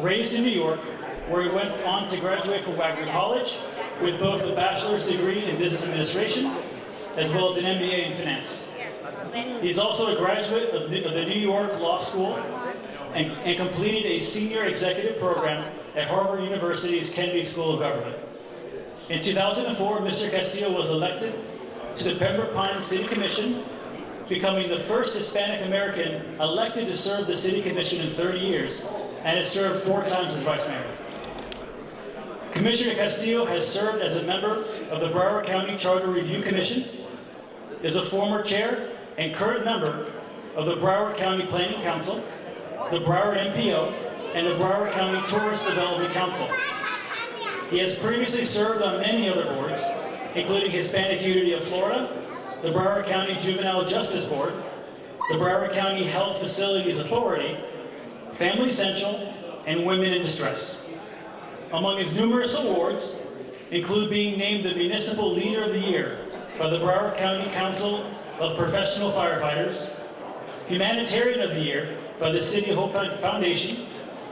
raised in New York, where he went on to graduate from Wagner College with both a bachelor's degree in business administration as well as an MBA in finance. He's also a graduate of the New York Law School and completed a senior executive program at Harvard University's Kennedy School of Government. In 2004, Mr. Castillo was elected to the Pembroke Pines City Commission, becoming the first Hispanic American elected to serve the City Commission in 30 years, and has served 4 times as Vice Mayor. Commissioner Castillo has served as a member of the Broward County Charter Review Commission, is a former chair and current member of the Broward County Planning Council, the Broward MPO, and the Broward County Tourist Development Council. He has previously served on many other boards, including Hispanic Unity of Florida, the Broward County Juvenile Justice Board, the Broward County Health Facilities Authority, Family Central, and Women in Distress. Among his numerous awards include being named the Municipal Leader of the Year by the Broward County Council of Professional Firefighters, Humanitarian of the Year by the City of Hope Foundation,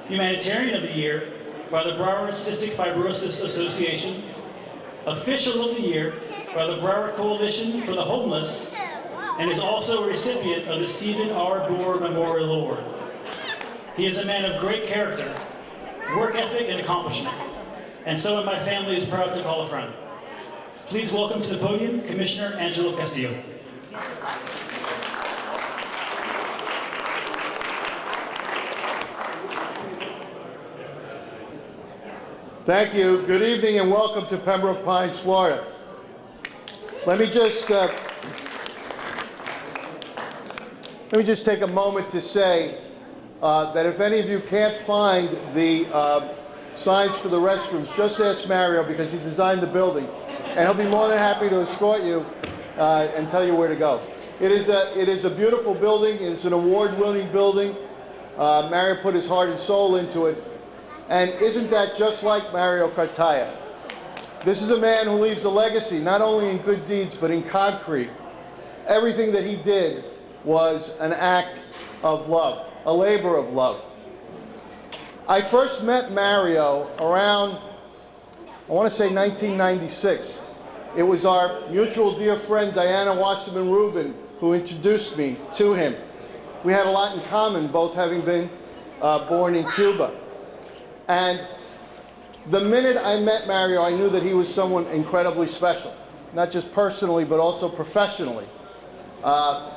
Humanitarian of the Year by the Broward Cystic Fibrosis Association, Official of the Year by the Broward Coalition for the Homeless, and is also a recipient of the Stephen R. Boer Memorial Award. He is a man of great character, work ethic, and accomplishment, and someone my family is proud to call a friend. Please welcome to the podium Commissioner Angelo Castillo. Thank you. Good evening and welcome to Pembroke Pines, Florida. Let me just take a moment to say that if any of you can't find the signs for the restrooms, just ask Mario because he designed the building, and he'll be more than happy to escort you and tell you where to go. It is a beautiful building. It's an award-winning building. Mario put his heart and soul into it. And isn't that just like Mario Cartaya? This is a man who leaves a legacy, not only in good deeds, but in concrete. Everything that he did was an act of love, a labor of love. I first met Mario around, I want to say 1996. It was our mutual dear friend, Diana Wasserman Rubin, who introduced me to him. We had a lot in common, both having been born in Cuba. And the minute I met Mario, I knew that he was someone incredibly special, not just personally, but also professionally. What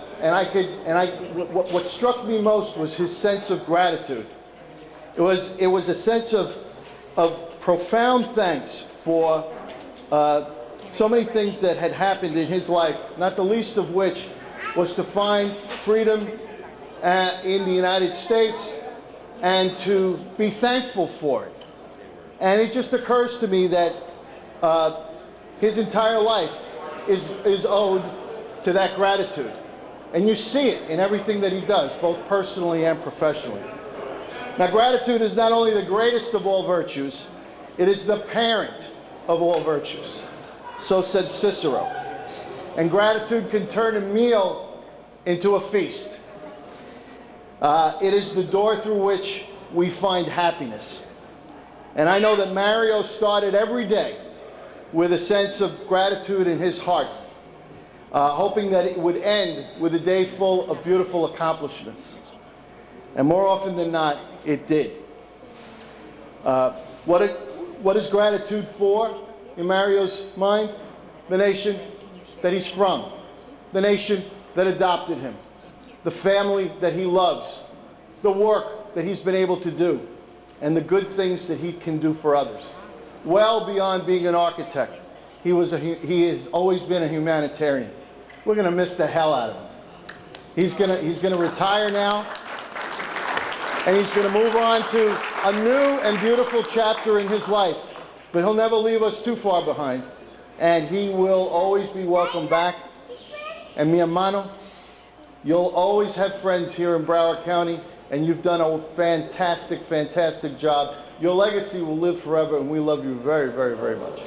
struck me most was his sense of gratitude. It was a sense of profound thanks for so many things that had happened in his life, not the least of which was to find freedom in the United States and to be thankful for it. And it just occurs to me that his entire life is owed to that gratitude. And you see it in everything that he does, both personally and professionally. Now, gratitude is not only the greatest of all virtues, it is the parent of all virtues. So said Cicero. And gratitude can turn a meal into a feast. It is the door through which we find happiness. And I know that Mario started every day with a sense of gratitude in his heart, hoping that it would end with a day full of beautiful accomplishments. And more often than not, it did. What is gratitude for in Mario's mind? The nation that he's from, the nation that adopted him, the family that he loves, the work that he's been able to do, and the good things that he can do for others. Well beyond being an architect, he has always been a humanitarian. We're going to miss the hell out of him. He's going to retire now, and he's going to move on to a new and beautiful chapter in his life. But he'll never leave us too far behind, and he will always be welcome back. And mi hermano, you'll always have friends here in Broward County, and you've done a fantastic, fantastic job. Your legacy will live forever, and we love you very, very, very much.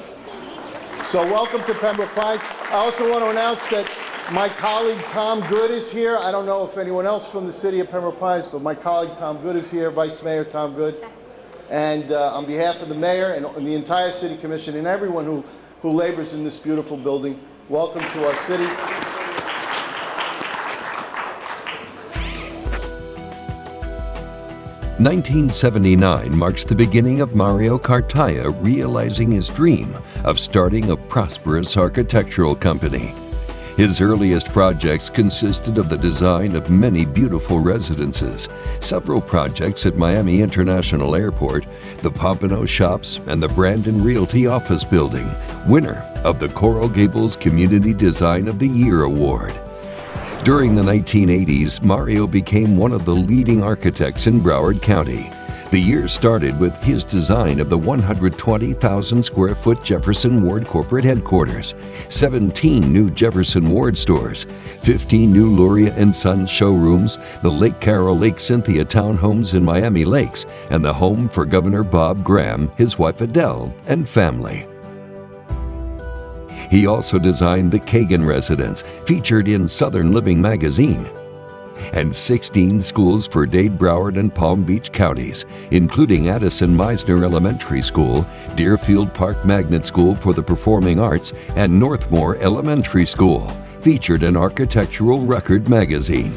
So welcome to Pembroke Pines. I also want to announce that my colleague Tom Good is here. I don't know if anyone else from the city of Pembroke Pines, but my colleague Tom Good is here, Vice Mayor Tom Good. And on behalf of the mayor and the entire city commission and everyone who labors in this beautiful building, welcome to our city. 1979 marks the beginning of Mario Cartaya realizing his dream of starting a prosperous architectural company. His earliest projects consisted of the design of many beautiful residences, several projects at Miami International Airport, the Pompano Shops, and the Brandon Realty Office Building, winner of the Coral Gables Community Design of the Year Award. During the 1980s, Mario became one of the leading architects in Broward County. The year started with his design of the 120,000 square foot Jefferson Ward corporate headquarters, 17 new Jefferson Ward stores, 15 new Luria & Sons showrooms, the Lake Carroll Lake Cynthia townhomes in Miami Lakes, and the home for Governor Bob Graham, his wife Adele, and family. He also designed the Kagan residence, featured in Southern Living magazine, and 16 schools for Dade, Broward, and Palm Beach counties, including Addison Meisner Elementary School, Deerfield Park Magnet School for the Performing Arts, and Northmore Elementary School, featured in Architectural Record magazine.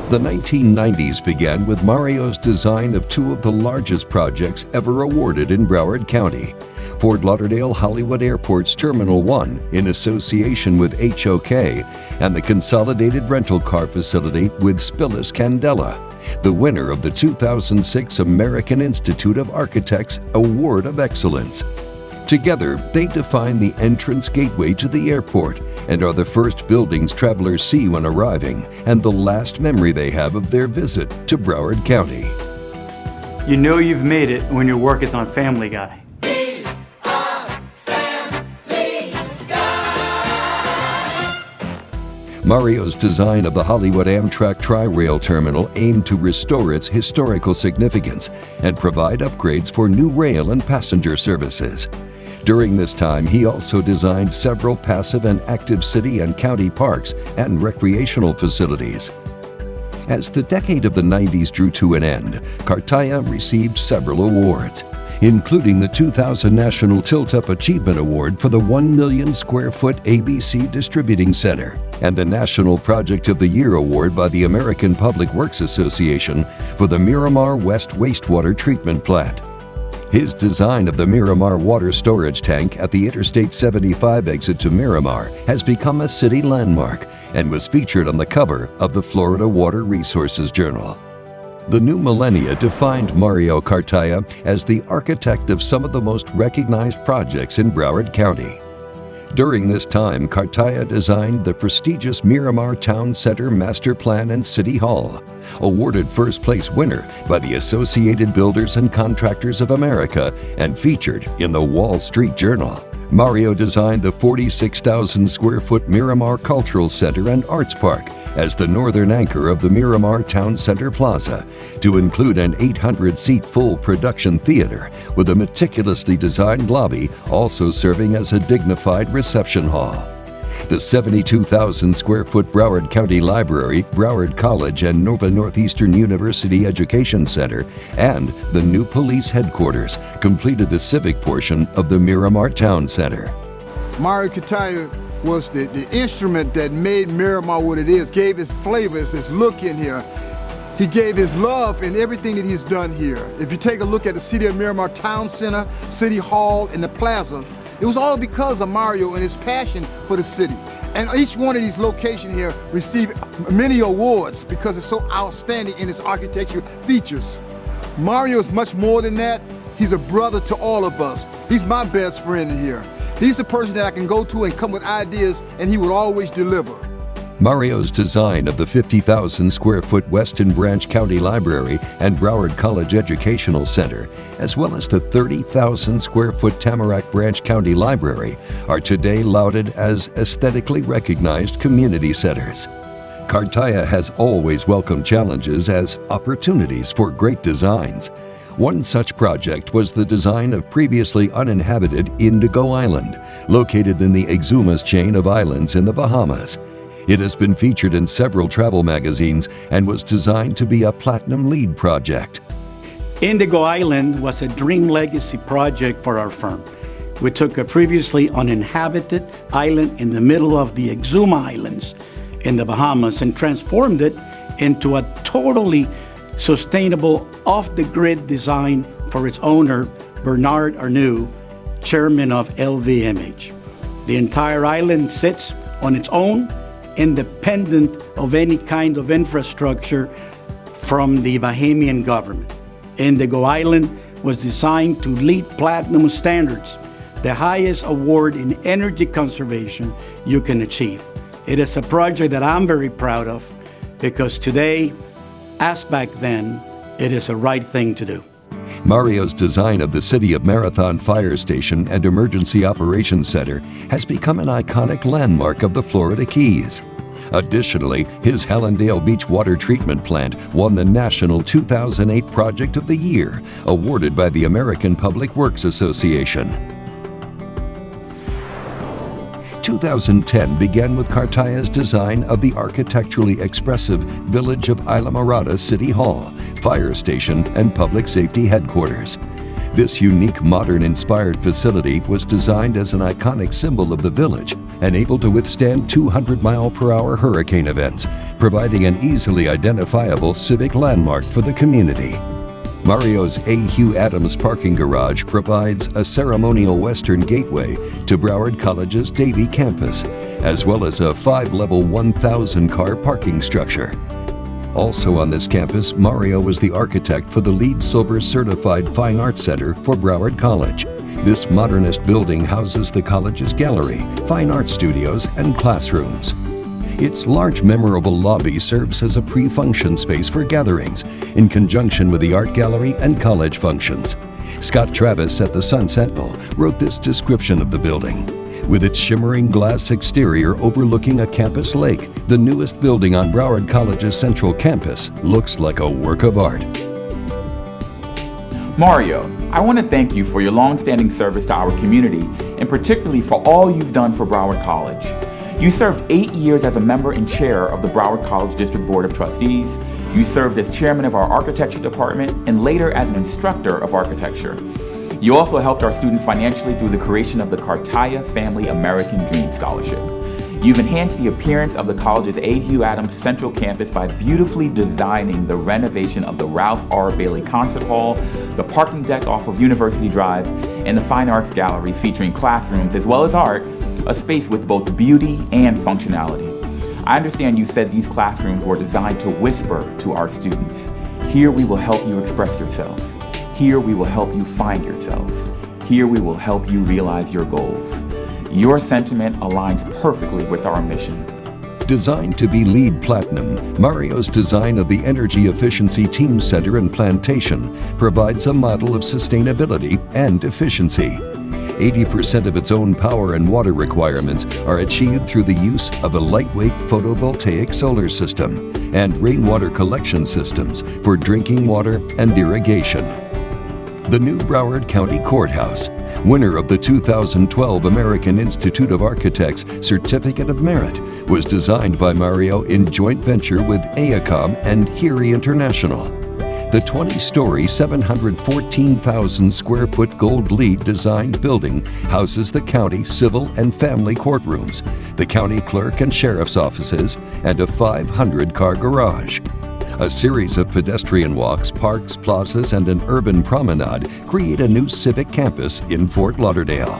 The 1990s began with Mario's design of two of the largest projects ever awarded in Broward County: Fort Lauderdale Hollywood Airport's Terminal 1 in association with HOK, and the Consolidated Rental Car Facility with Spillis Candela, the winner of the 2006 American Institute of Architects Award of Excellence. Together, they define the entrance gateway to the airport and are the first buildings travelers see when arriving, and the last memory they have of their visit to Broward County. You know you've made it when your work is on Family Guy. Mario's design of the Hollywood Amtrak Tri-Rail Terminal aimed to restore its historical significance and provide upgrades for new rail and passenger services. During this time, he also designed several passive and active city and county parks and recreational facilities. As the decade of the 90s drew to an end, Cartaya received several awards, including the 2000 National Tilt-Up Achievement Award for the 1 million square foot ABC Distributing Center and the National Project of the Year Award by the American Public Works Association for the Miramar West Wastewater Treatment Plant. His design of the Miramar water storage tank at the Interstate 75 exit to Miramar has become a city landmark and was featured on the cover of the Florida Water Resources Journal. The new millennia defined Mario Cartaya as the architect of some of the most recognized projects in Broward County. During this time, Cartaya designed the prestigious Miramar Town Center Master Plan and City Hall, awarded first place winner by the Associated Builders and Contractors of America and featured in the Wall Street Journal. Mario designed the 46,000 square foot Miramar Cultural Center and Arts Park as the northern anchor of the Miramar Town Center Plaza, to include an 800-seat full production theater with a meticulously designed lobby also serving as a dignified reception hall. The 72,000 square foot Broward County Library, Broward College and Nova Northeastern University Education Center, and the new police headquarters completed the civic portion of the Miramar Town Center. Mario Cartaya was the instrument that made Miramar what it is, gave its flavors, this look in here. He gave his love in everything that he's done here. If you take a look at the City of Miramar Town Center, City Hall, and the Plaza, it was all because of Mario and his passion for the city. And each one of these locations here received many awards because it's so outstanding in its architectural features. Mario is much more than that. He's a brother to all of us. He's my best friend in here. He's the person that I can go to and come with ideas, and he would always deliver. Mario's design of the 50,000 square foot Weston Branch County Library and Broward College Educational Center, as well as the 30,000 square foot Tamarack Branch County Library, are today lauded as aesthetically recognized community centers. Cartaya has always welcomed challenges as opportunities for great designs. One such project was the design of previously uninhabited Indigo Island, located in the Exumas chain of islands in the Bahamas. It has been featured in several travel magazines and was designed to be a Platinum LEED project. Indigo Island was a dream legacy project for our firm. We took a previously uninhabited island in the middle of the Exuma Islands in the Bahamas and transformed it into a totally sustainable, off-the-grid design for its owner, Bernard Arnoux, chairman of LVMH. The entire island sits on its own, independent of any kind of infrastructure from the Bahamian government. Indigo Island was designed to LEED Platinum standards, the highest award in energy conservation you can achieve. It is a project that I'm very proud of because today, as back then, it is the right thing to do. Mario's design of the City of Marathon Fire Station and Emergency Operations Center has become an iconic landmark of the Florida Keys. Additionally, his Hallandale Beach Water Treatment Plant won the National 2008 Project of the Year, awarded by the American Public Works Association. 2010 began with Cartaya's design of the architecturally expressive Village of Islamorada City Hall, Fire Station, and Public Safety Headquarters. This unique, modern-inspired facility was designed as an iconic symbol of the village and able to withstand 200-mile-per-hour hurricane events, providing an easily identifiable civic landmark for the community. Mario's A. Hugh Adams parking garage provides a ceremonial western gateway to Broward College's Davie campus, as well as a 5-level 1,000-car parking structure. Also on this campus, Mario was the architect for the LEED Silver Certified Fine Arts Center for Broward College. This modernist building houses the college's gallery, fine art studios, and classrooms. Its large, memorable lobby serves as a pre-function space for gatherings, in conjunction with the art gallery and college functions. Scott Travis at the Sun Sentinel wrote this description of the building. With its shimmering glass exterior overlooking a campus lake, the newest building on Broward College's central campus looks like a work of art. Mario, I want to thank you for your long-standing service to our community, and particularly for all you've done for Broward College. You served 8 years as a member and chair of the Broward College District Board of Trustees. You served as chairman of our architecture department and later as an instructor of architecture. You also helped our students financially through the creation of the Cartaya Family American Dream Scholarship. You've enhanced the appearance of the college's A. Hugh Adams Central Campus by beautifully designing the renovation of the Ralph R. Bailey Concert Hall, the parking deck off of University Drive, and the Fine Arts Gallery featuring classrooms as well as art, a space with both beauty and functionality. I understand you said these classrooms were designed to whisper to our students. Here we will help you express yourself. Here we will help you find yourself. Here we will help you realize your goals. Your sentiment aligns perfectly with our mission. Designed to be LEED Platinum, Mario's design of the Energy Efficiency Team Center and Plantation provides a model of sustainability and efficiency. 80% of its own power and water requirements are achieved through the use of a lightweight photovoltaic solar system and rainwater collection systems for drinking water and irrigation. The new Broward County Courthouse, winner of the 2012 American Institute of Architects Certificate of Merit, was designed by Mario in joint venture with AECOM and Heery International. The 20-story, 714,000 square foot gold LEED designed building houses the county civil and family courtrooms, the county clerk and sheriff's offices, and a 500-car garage. A series of pedestrian walks, parks, plazas, and an urban promenade create a new civic campus in Fort Lauderdale.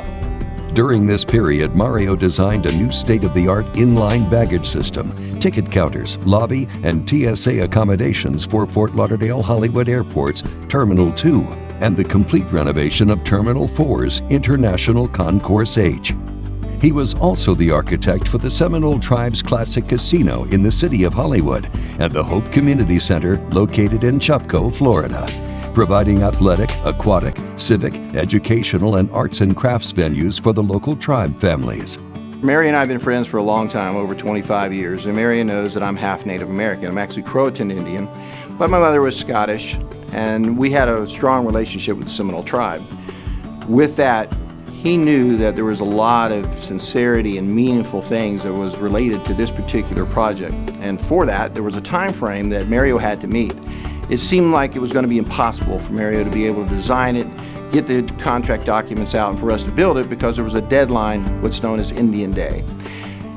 During this period, Mario designed a new state-of-the-art inline baggage system, ticket counters, lobby, and TSA accommodations for Fort Lauderdale Hollywood Airport's Terminal 2, and the complete renovation of Terminal 4's International Concourse H. He was also the architect for the Seminole Tribe's Classic Casino in the city of Hollywood and the Hope Community Center located in Chapco, Florida, providing athletic, aquatic, civic, educational, and arts and crafts venues for the local tribe families. Mary and I have been friends for a long time, over 25 years, and Mary knows that I'm half Native American. I'm actually Croatan Indian, but my mother was Scottish, and we had a strong relationship with the Seminole tribe. With that, he knew that there was a lot of sincerity and meaningful things that was related to this particular project. And for that, there was a time frame that Mario had to meet. it seemed like it was going to be impossible for Mario to be able to design it, get the contract documents out, and for us to build it because there was a deadline, what's known as Indian Day.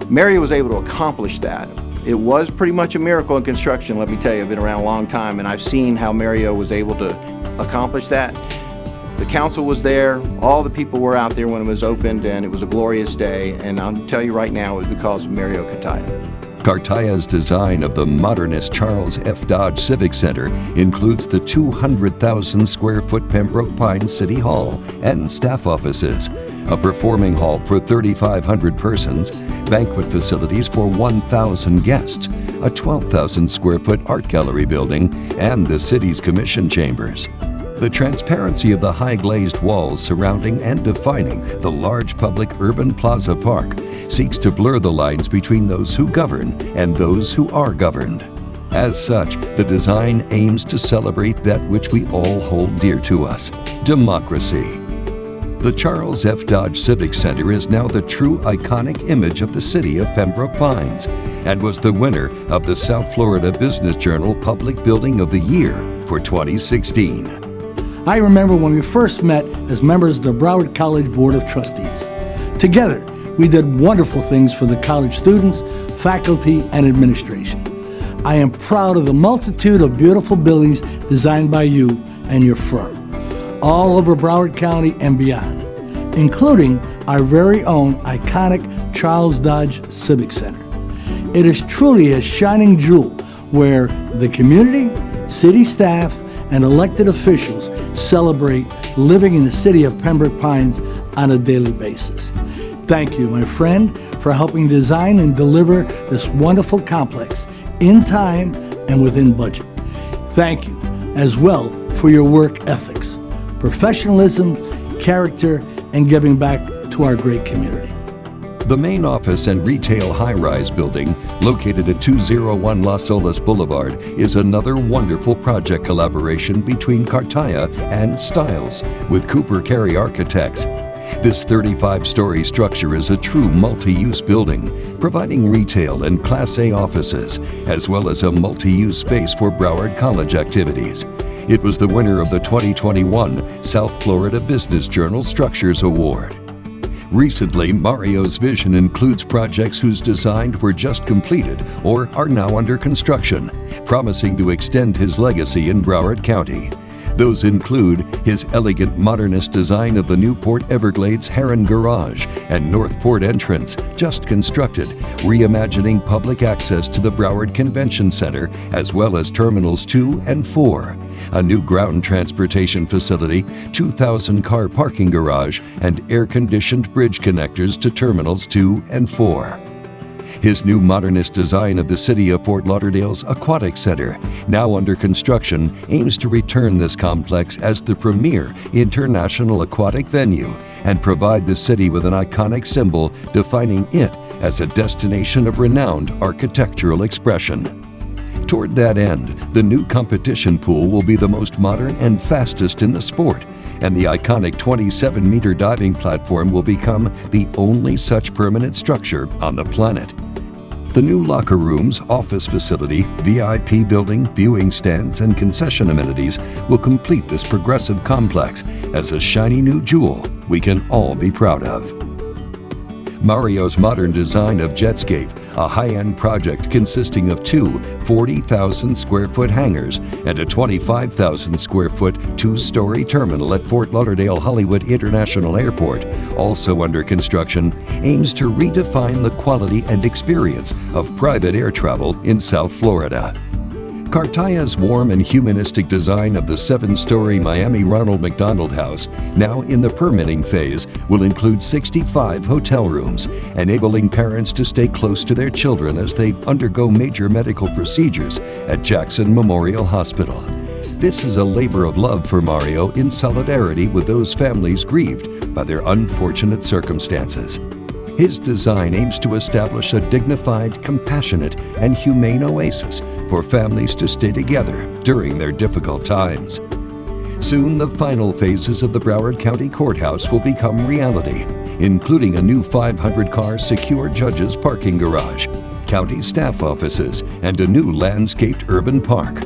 Mario was able to accomplish that. It was pretty much a miracle in construction, let me tell you. I've been around a long time, and I've seen how Mario was able to accomplish that. The council was there, all the people were out there when it was opened, and it was a glorious day, and I'll tell you right now, it was because of Mario Cartaya. Cartaya's design of the modernist Charles F. Dodge Civic Center includes the 200,000 square foot Pembroke Pines City Hall and staff offices, a performing hall for 3,500 persons, banquet facilities for 1,000 guests, a 12,000 square foot art gallery building, and the city's commission chambers. The transparency of the high glazed walls surrounding and defining the large public urban plaza park seeks to blur the lines between those who govern and those who are governed. As such, the design aims to celebrate that which we all hold dear to us: democracy. The Charles F. Dodge Civic Center is now the true iconic image of the city of Pembroke Pines and was the winner of the South Florida Business Journal Public Building of the Year for 2016. I remember when we first met as members of the Broward College Board of Trustees. Together, we did wonderful things for the college students, faculty, and administration. I am proud of the multitude of beautiful buildings designed by you and your firm, all over Broward County and beyond, including our very own iconic Charles Dodge Civic Center. It is truly a shining jewel where the community, city staff, and elected officials celebrate living in the city of Pembroke Pines on a daily basis. Thank you, my friend, for helping design and deliver this wonderful complex in time and within budget. Thank you as well for your work ethics, professionalism, character, and giving back to our great community. The main office and retail high-rise building, located at 201 Las Olas Boulevard, is another wonderful project collaboration between Cartaya and Stiles with Cooper Carey Architects. This 35-story structure is a true multi-use building, providing retail and Class A offices, as well as a multi-use space for Broward College activities. It was the winner of the 2021 South Florida Business Journal Structures Award. Recently, Mario's vision includes projects whose designs were just completed or are now under construction, promising to extend his legacy in Broward County. Those include his elegant modernist design of the Newport Everglades Heron Garage and Northport entrance, just constructed, reimagining public access to the Broward Convention Center, as well as Terminals 2 and 4, a new ground transportation facility, 2,000-car parking garage, and air-conditioned bridge connectors to Terminals 2 and 4. His new modernist design of the city of Fort Lauderdale's Aquatic Center, now under construction, aims to return this complex as the premier international aquatic venue and provide the city with an iconic symbol defining it as a destination of renowned architectural expression. Toward that end, the new competition pool will be the most modern and fastest in the sport, and the iconic 27-meter diving platform will become the only such permanent structure on the planet. The new locker rooms, office facility, VIP building, viewing stands, and concession amenities will complete this progressive complex as a shiny new jewel we can all be proud of. Mario's modern design of Jetscape, a high-end project consisting of two 40,000 square foot hangars and a 25,000 square foot two-story terminal at Fort Lauderdale Hollywood International Airport, also under construction, aims to redefine the quality and experience of private air travel in South Florida. Cartaya's warm and humanistic design of the 7-story Miami Ronald McDonald House, now in the permitting phase, will include 65 hotel rooms, enabling parents to stay close to their children as they undergo major medical procedures at Jackson Memorial Hospital. This is a labor of love for Mario in solidarity with those families grieved by their unfortunate circumstances. His design aims to establish a dignified, compassionate, and humane oasis for families to stay together during their difficult times. Soon, the final phases of the Broward County Courthouse will become reality, including a new 500-car secure judges parking garage, county staff offices, and a new landscaped urban park.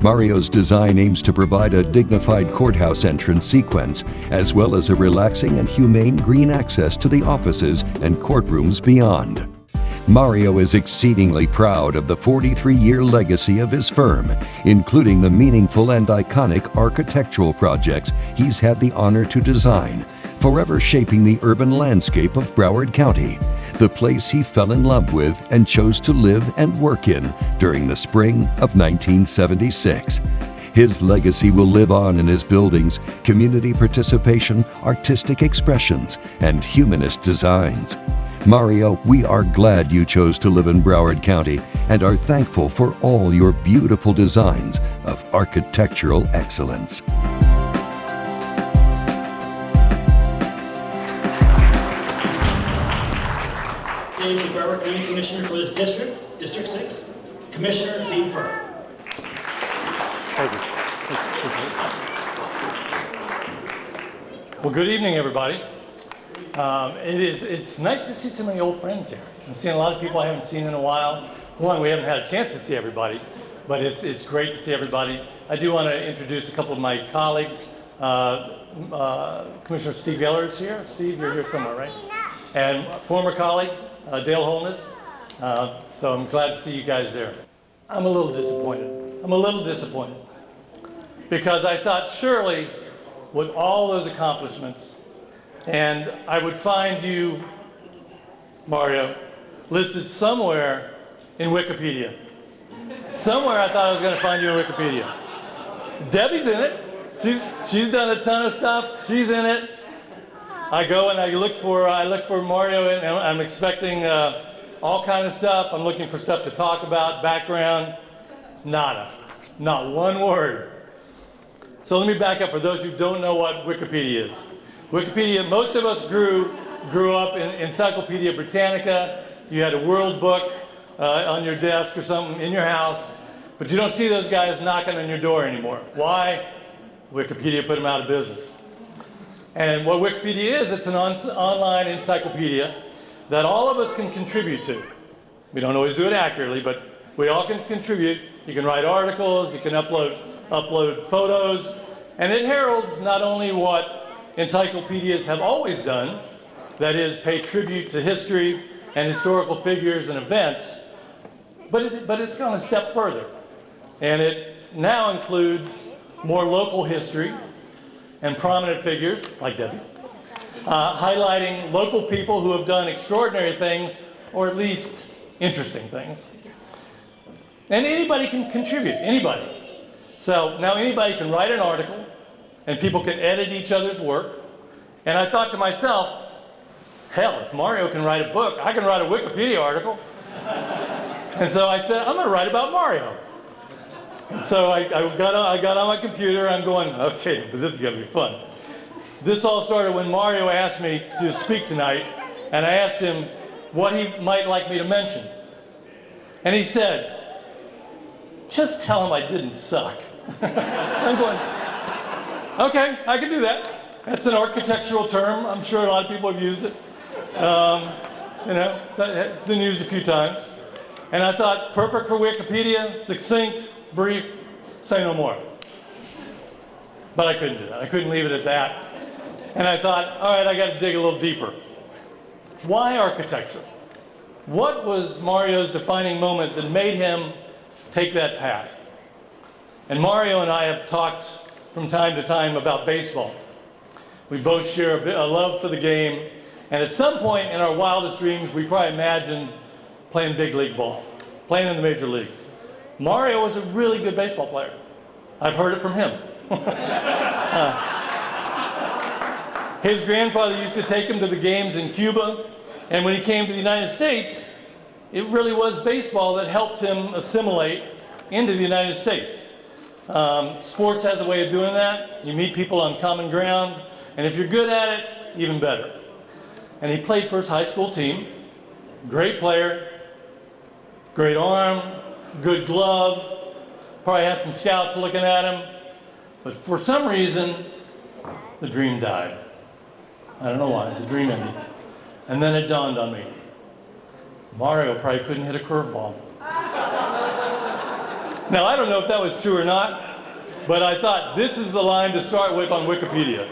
Mario's design aims to provide a dignified courthouse entrance sequence, as well as a relaxing and humane green access to the offices and courtrooms beyond. Mario is exceedingly proud of the 43-year legacy of his firm, including the meaningful and iconic architectural projects he's had the honor to design, forever shaping the urban landscape of Broward County, the place he fell in love with and chose to live and work in during the spring of 1976. His legacy will live on in his buildings, community participation, artistic expressions, and humanist designs. Mario, we are glad you chose to live in Broward County and are thankful for all your beautiful designs of architectural excellence. The Broward County Commissioner for this district, District 6, Commissioner Dean Furr. Thank you. Well, good evening, everybody. It's nice to see so many old friends here. I'm seeing a lot of people I haven't seen in a while. One, we haven't had a chance to see everybody, but it's great to see everybody. I do want to introduce a couple of my colleagues. Commissioner Steve Geller is here. Steve, you're here somewhere, right? And former colleague, Dale Holness. So I'm glad to see you guys there. I'm a little disappointed. Because I thought surely with all those accomplishments, and I would find you, Mario, listed somewhere in Wikipedia. Somewhere I thought I was going to find you in Wikipedia. Debbie's in it. She's done a ton of stuff. She's in it. I go and I look for Mario, and I'm expecting all kind of stuff. I'm looking for stuff to talk about, background. Nada. Not one word. So let me back up for those who don't know what Wikipedia is. Wikipedia, most of us grew up in Encyclopedia Britannica. You had a World Book on your desk or something in your house, but you don't see those guys knocking on your door anymore. Why? Wikipedia put them out of business. And what Wikipedia is, it's an online encyclopedia that all of us can contribute to. We don't always do it accurately, but we all can contribute. You can write articles, you can upload photos, and it heralds not only what encyclopedias have always done, that is, pay tribute to history and historical figures and events, but it's gone a step further. And it now includes more local history and prominent figures, like Debbie, highlighting local people who have done extraordinary things, or at least interesting things. And anybody can contribute, anybody. So now anybody can write an article, and people can edit each other's work. And I thought to myself, hell, if Mario can write a book, I can write a Wikipedia article. And so I said, I'm going to write about Mario. And so I got on my computer, I'm going, okay, but this is going to be fun. This all started when Mario asked me to speak tonight, and I asked him what he might like me to mention. And he said, just tell him I didn't suck. I'm going, okay, I can do that. That's an architectural term. I'm sure a lot of people have used it. It's been used a few times. And I thought, perfect for Wikipedia, succinct, brief, say no more. But I couldn't do that. I couldn't leave it at that. And I thought, all right, I got to dig a little deeper. Why architecture? What was Mario's defining moment that made him take that path? And Mario and I have talked from time to time about baseball. We both share a love for the game, and at some point in our wildest dreams, we probably imagined playing big league ball, playing in the major leagues. Mario was a really good baseball player. I've heard it from him. His grandfather used to take him to the games in Cuba, and when he came to the United States, it really was baseball that helped him assimilate into the United States. Sports has a way of doing that. You meet people on common ground, and if you're good at it, even better. And he played for his high school team. Great player, great arm, good glove, probably had some scouts looking at him, but for some reason, the dream died. I don't know why, the dream ended. And then it dawned on me, Mario probably couldn't hit a curveball. Now, I don't know if that was true or not, but I thought this is the line to start with on Wikipedia.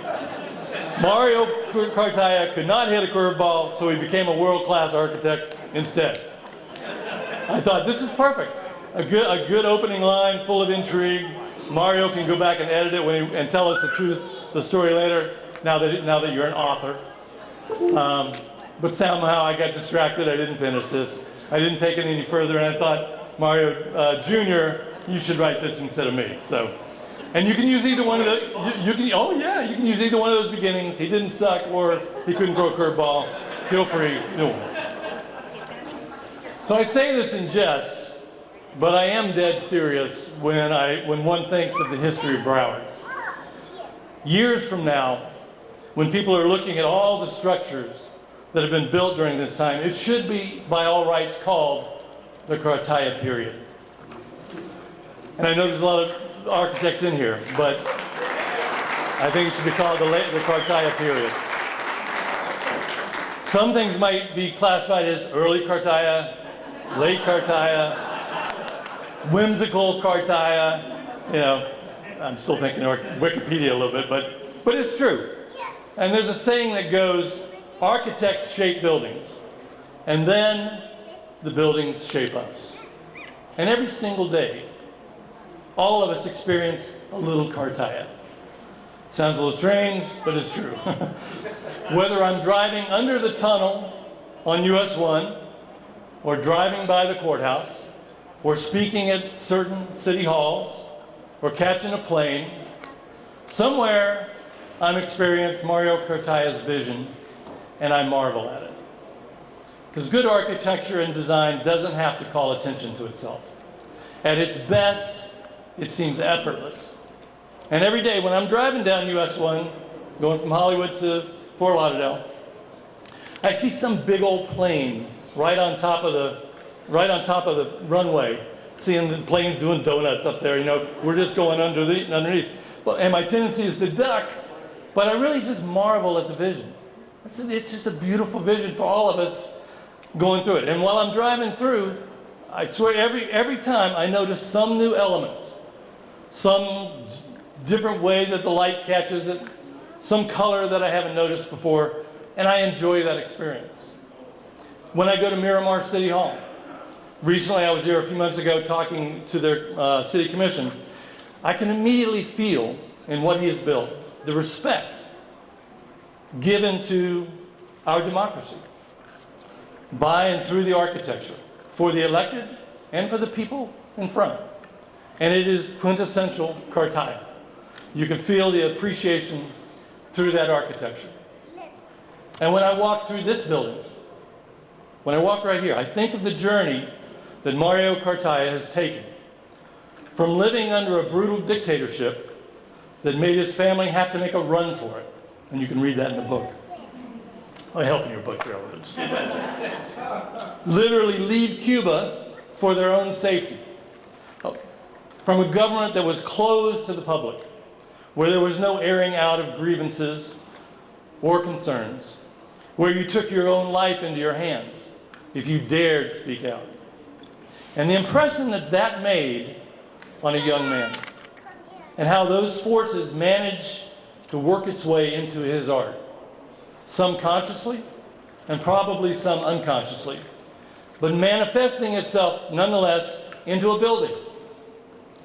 Mario Cartaya could not hit a curveball, so he became a world-class architect instead. I thought, this is perfect. A good opening line full of intrigue. Mario can go back and edit it and tell us the story later, now that you're an author. But somehow I got distracted. I didn't finish this. I didn't take it any further, and I thought, Mario Jr., you should write this instead of me. So, and you can use either one of the. You can use either one of those beginnings. He didn't suck, or he couldn't throw a curveball. Feel free, either one. So I say this in jest, but I am dead serious when one thinks of the history of Broward. Years from now, when people are looking at all the structures that have been built during this time, it should be, by all rights, called the Cartaya period. And I know there's a lot of architects in here, but I think it should be called the Cartaya period. Some things might be classified as early Cartaya, late Cartaya, whimsical Cartaya. You know, I'm still thinking Wikipedia a little bit, but it's true. And there's a saying that goes, architects shape buildings, and then the buildings shape us. And every single day, all of us experience a little Cartaya. Sounds a little strange, but it's true. Whether I'm driving under the tunnel on US 1, or driving by the courthouse, or speaking at certain city halls, or catching a plane, somewhere I'm experiencing Mario Cartaya's vision, and I marvel at it. Because good architecture and design doesn't have to call attention to itself. At its best, it seems effortless. And every day when I'm driving down US 1, going from Hollywood to Fort Lauderdale, I see some big old plane right on top of the runway, seeing the planes doing donuts up there. You know, we're just going underneath. And my tendency is to duck, but I really just marvel at the vision. It's just a beautiful vision for all of us going through it. And while I'm driving through, I swear every time I notice some new element, some different way that the light catches it, some color that I haven't noticed before, and I enjoy that experience. When I go to Miramar City Hall, recently I was there a few months ago talking to their city commission, I can immediately feel in what he has built the respect given to our democracy by and through the architecture, for the elected and for the people in front. And it is quintessential Cartaya. You can feel the appreciation through that architecture. And when I walk through this building, when I walk right here, I think of the journey that Mario Cartaya has taken from living under a brutal dictatorship that made his family have to make a run for it. And you can read that in the book. I help in your book here a little bit. Literally leave Cuba for their own safety. From a government that was closed to the public, where there was no airing out of grievances or concerns, where you took your own life into your hands if you dared speak out. And the impression that that made on a young man, and how those forces managed to work its way into his art, some consciously and probably some unconsciously, but manifesting itself nonetheless into a building,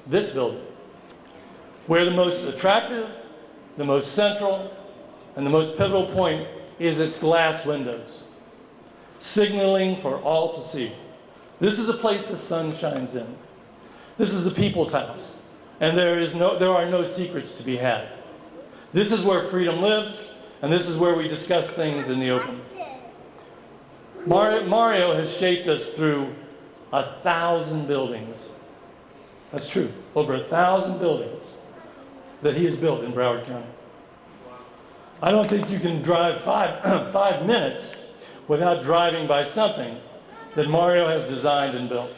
this building, where the most attractive, the most central, and the most pivotal point is its glass windows, signaling for all to see. This is a place the sun shines in. This is the people's house, and there are no secrets to be had. This is where freedom lives, and this is where we discuss things in the open. Mario has shaped us through 1,000 buildings. That's true, over 1,000 buildings that he has built in Broward County. I don't think you can drive 5 minutes without driving by something that Mario has designed and built.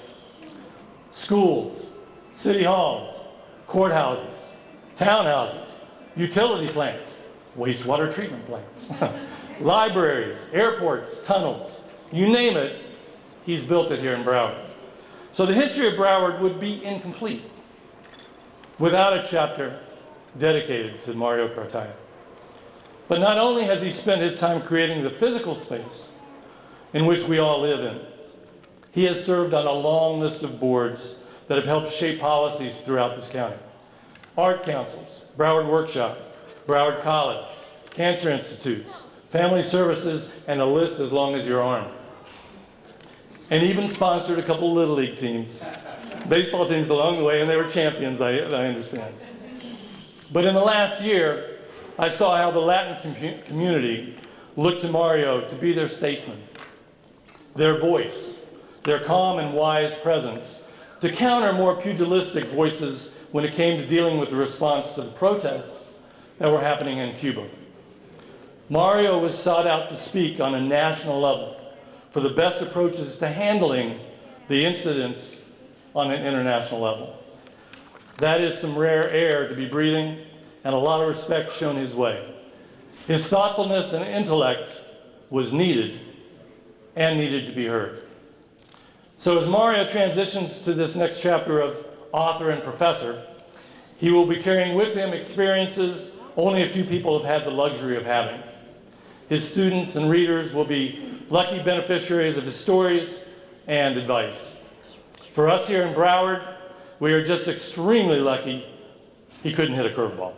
Schools, city halls, courthouses, townhouses, utility plants, wastewater treatment plants, libraries, airports, tunnels, you name it, he's built it here in Broward. So the history of Broward would be incomplete without a chapter dedicated to Mario Cartaya. But not only has he spent his time creating the physical space in which we all live in, he has served on a long list of boards that have helped shape policies throughout this county. Art councils, Broward Workshop, Broward College, Cancer Institutes, Family Services, and a list as long as your arm. And even sponsored a couple Little League teams, baseball teams along the way, and they were champions, I understand. But in the last year, I saw how the Latin community looked to Mario to be their statesman, their voice, their calm and wise presence, to counter more pugilistic voices when it came to dealing with the response to the protests that were happening in Cuba. Mario was sought out to speak on a national level for the best approaches to handling the incidents on an international level. That is some rare air to be breathing, and a lot of respect shown his way. His thoughtfulness and intellect was needed and needed to be heard. So as Mario transitions to this next chapter of author and professor, he will be carrying with him experiences only a few people have had the luxury of having. His students and readers will be lucky beneficiaries of his stories and advice. For us here in Broward, we are just extremely lucky he couldn't hit a curveball.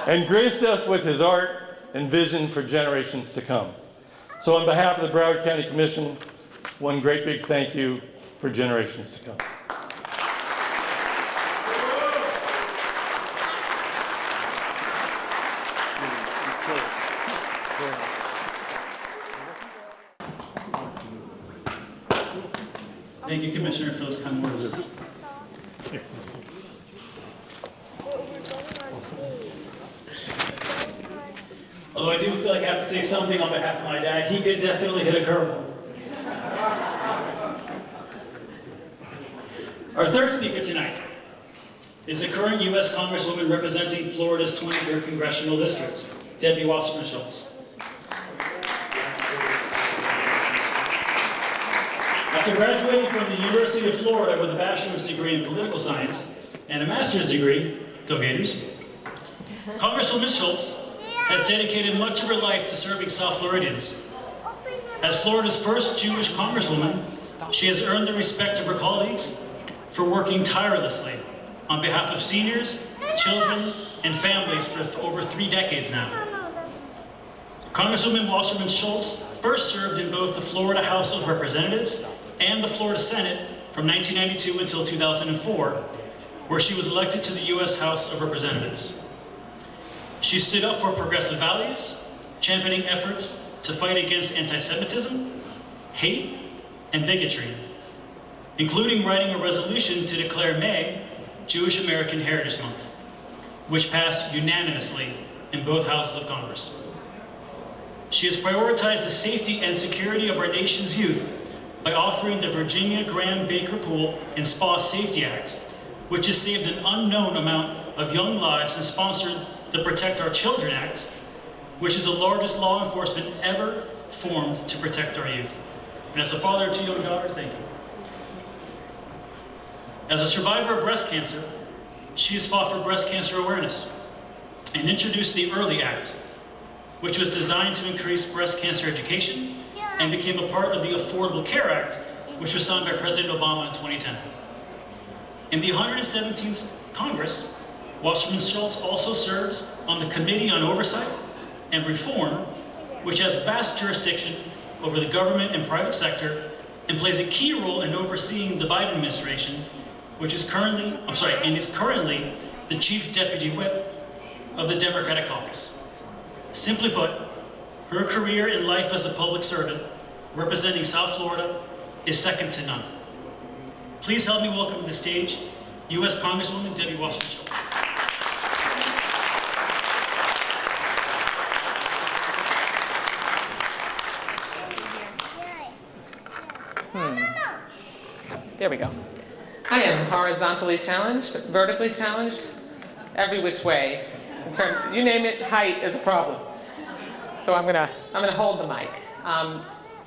And graced us with his art and vision for generations to come. So on behalf of the Broward County Commission, one great big thank you for generations to come. Thank you, Commissioner, for those kind words. Although I do feel like I have to say something on behalf of my dad, he did definitely hit a curveball. Our third speaker tonight is the current U.S. Congresswoman representing Florida's 23rd Congressional District, Debbie Wasserman Schultz. After graduating from the University of Florida with a bachelor's degree in political science and a master's degree, go Gators, Congresswoman Schultz has dedicated much of her life to serving South Floridians. As Florida's first Jewish Congresswoman, she has earned the respect of her colleagues for working tirelessly on behalf of seniors, children, and families for over 3 decades now. Congresswoman Wasserman Schultz first served in both the Florida House of Representatives and the Florida Senate from 1992 until 2004, where she was elected to the U.S. House of Representatives. She stood up for progressive values, championing efforts to fight against anti-Semitism, hate, and bigotry, including writing a resolution to declare May Jewish American Heritage Month, which passed unanimously in both houses of Congress. She has prioritized the safety and security of our nation's youth by authoring the Virginia Graham Baker Pool and Spa Safety Act, which has saved an unknown amount of young lives, and sponsored the Protect Our Children Act, which is the largest law enforcement ever formed to protect our youth. And as a father of 2 young daughters, thank you. As a survivor of breast cancer, she has fought for breast cancer awareness and introduced the Early Act, which was designed to increase breast cancer education and became a part of the Affordable Care Act, which was signed by President Obama in 2010. In the 117th Congress, Wasserman Schultz also serves on the Committee on Oversight and Reform, which has vast jurisdiction over the government and private sector and plays a key role in overseeing the Biden administration, which is currently the Chief Deputy Whip of the Democratic Caucus. Simply put, her career in life as a public servant representing South Florida is second to none. Please help me welcome to the stage U.S. Congresswoman Debbie Wasserman Schultz. There we go. I am horizontally challenged, vertically challenged, every which way. You name it, height is a problem. So I'm gonna hold the mic.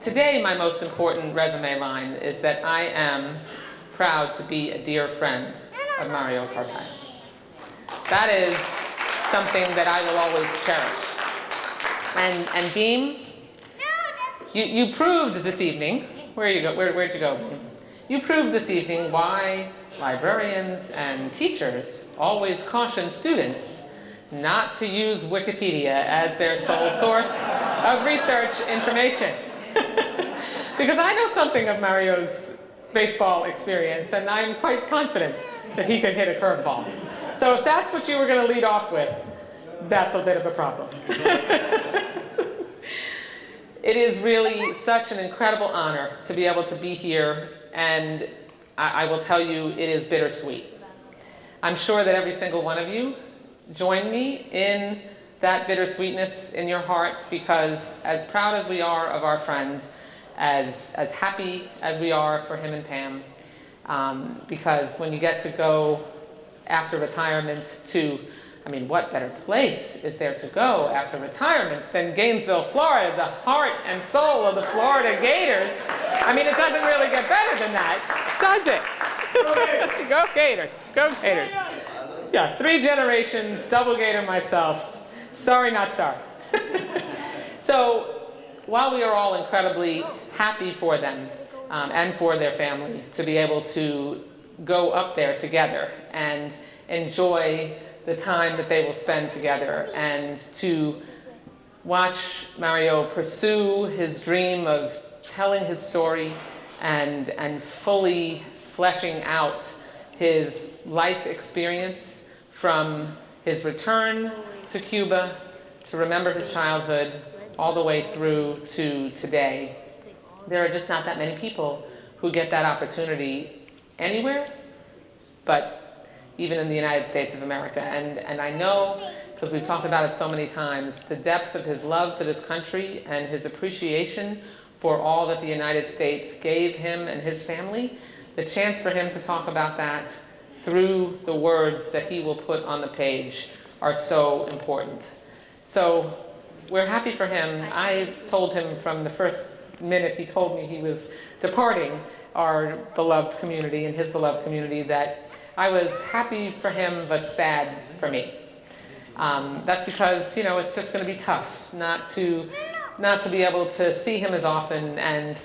Today, my most important resume line is that I am proud to be a dear friend of Mario Cartaya. That is something that I will always cherish. And Beam, you proved this evening, where'd you go, Beam? You proved this evening why librarians and teachers always caution students not to use Wikipedia as their sole source of research information. Because I know something of Mario's baseball experience, and I'm quite confident that he could hit a curveball. So if that's what you were going to lead off with, that's a bit of a problem. It is really such an incredible honor to be able to be here, and I will tell you, it is bittersweet. I'm sure that every single one of you join me in that bittersweetness in your heart, because as proud as we are of our friend, as happy as we are for him and Pam, because when you get to go after retirement to, I mean, what better place is there to go after retirement than Gainesville, Florida, the heart and soul of the Florida Gators? I mean, it doesn't really get better than that, does it? Go Gators, go Gators. Yeah, 3 generations, double Gator myself. Sorry, not sorry. So while we are all incredibly happy for them and for their family to be able to go up there together and enjoy the time that they will spend together, and to watch Mario pursue his dream of telling his story and fully fleshing out his life experience from his return to Cuba to remember his childhood all the way through to today. There are just not that many people who get that opportunity anywhere, but even in the United States of America. And I know, because we've talked about it so many times, the depth of his love for this country and his appreciation for all that the United States gave him and his family. The chance for him to talk about that through the words that he will put on the page are so important. So we're happy for him. I told him from the first minute he told me he was departing our beloved community and his beloved community that I was happy for him, but sad for me. That's because, you know, it's just going to be tough not to be able to see him as often and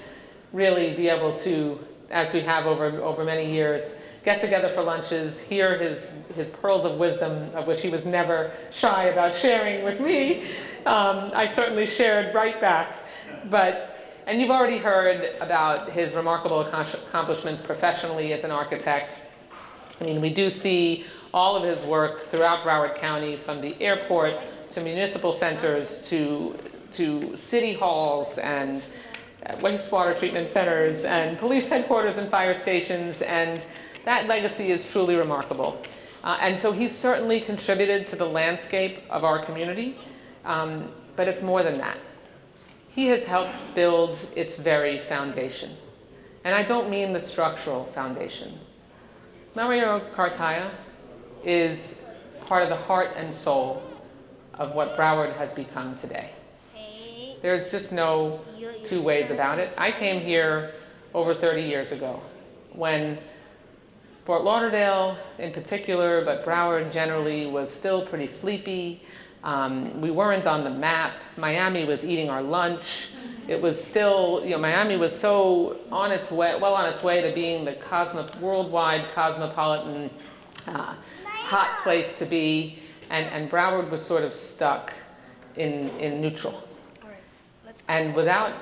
really be able to, as we have over many years, get together for lunches, hear his pearls of wisdom, of which he was never shy about sharing with me. I certainly shared right back. And you've already heard about his remarkable accomplishments professionally as an architect. I mean, we do see all of his work throughout Broward County, from the airport to municipal centers to city halls and wastewater treatment centers and police headquarters and fire stations, and that legacy is truly remarkable. And so he's certainly contributed to the landscape of our community, but it's more than that. He has helped build its very foundation. And I don't mean the structural foundation. Mario Cartaya is part of the heart and soul of what Broward has become today. There's just no two ways about it. I came here over 30 years ago when Fort Lauderdale in particular, but Broward generally, was still pretty sleepy. We weren't on the map. Miami was eating our lunch. It was still, you know, Miami was so on its way to being the worldwide cosmopolitan hot place to be, and Broward was sort of stuck in neutral. And without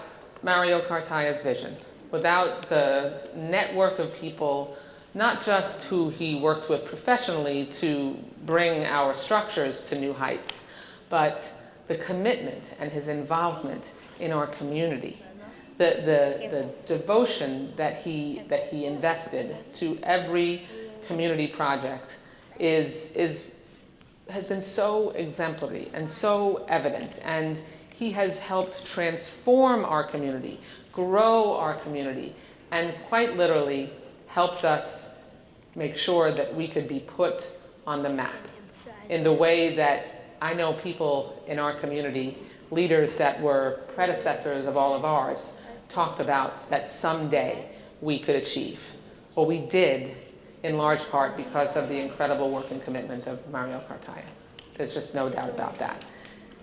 Mario Cartaya's vision, without the network of people, not just who he worked with professionally to bring our structures to new heights, but the commitment and his involvement in our community, the devotion that he invested to every community project has been so exemplary and so evident, and he has helped transform our community, grow our community, and quite literally helped us make sure that we could be put on the map in the way that I know people in our community, leaders that were predecessors of all of ours, talked about that someday we could achieve. Well, we did, in large part because of the incredible work and commitment of Mario Cartaya. There's just no doubt about that.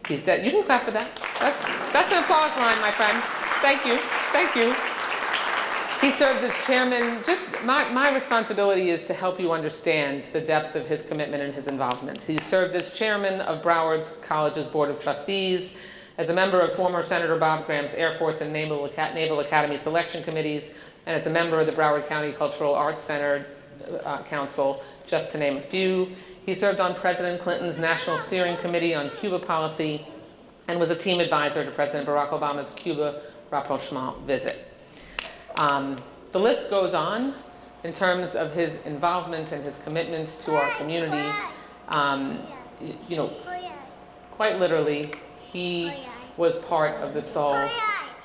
He's dead. You can clap for that. That's an applause line, my friends. Thank you. Thank you. He served as chairman. Just my responsibility is to help you understand the depth of his commitment and his involvement. He served as chairman of Broward College's Board of Trustees, as a member of former Senator Bob Graham's Air Force and Naval Academy selection committees, and as a member of the Broward County Cultural Arts Center Council, just to name a few. He served on President Clinton's National Steering Committee on Cuba Policy and was a team advisor to President Barack Obama's Cuba rapprochement visit. The list goes on in terms of his involvement and his commitment to our community. You know, quite literally, he was part of the soul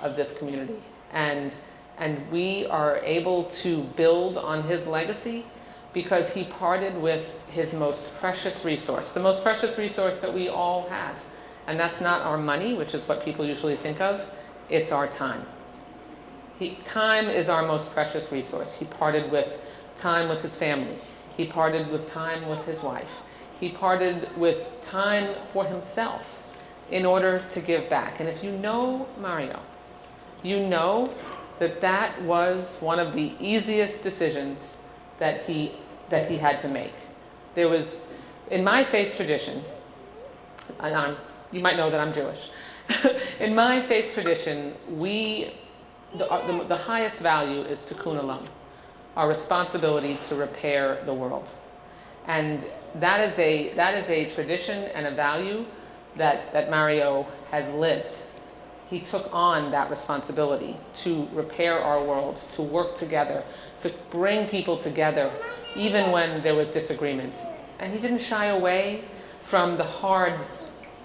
of this community. And we are able to build on his legacy because he parted with his most precious resource, the most precious resource that we all have. And that's not our money, which is what people usually think of, it's our time. Time is our most precious resource. He parted with time with his family. He parted with time with his wife. He parted with time for himself in order to give back. And if you know Mario, you know that that was one of the easiest decisions that he had to make. There was, in my faith tradition, and you might know that I'm Jewish, in my faith tradition, the highest value is tikkun olam, our responsibility to repair the world. And that is a tradition and a value that Mario has lived. He took on that responsibility to repair our world, to work together, to bring people together, even when there was disagreement. And he didn't shy away from the hard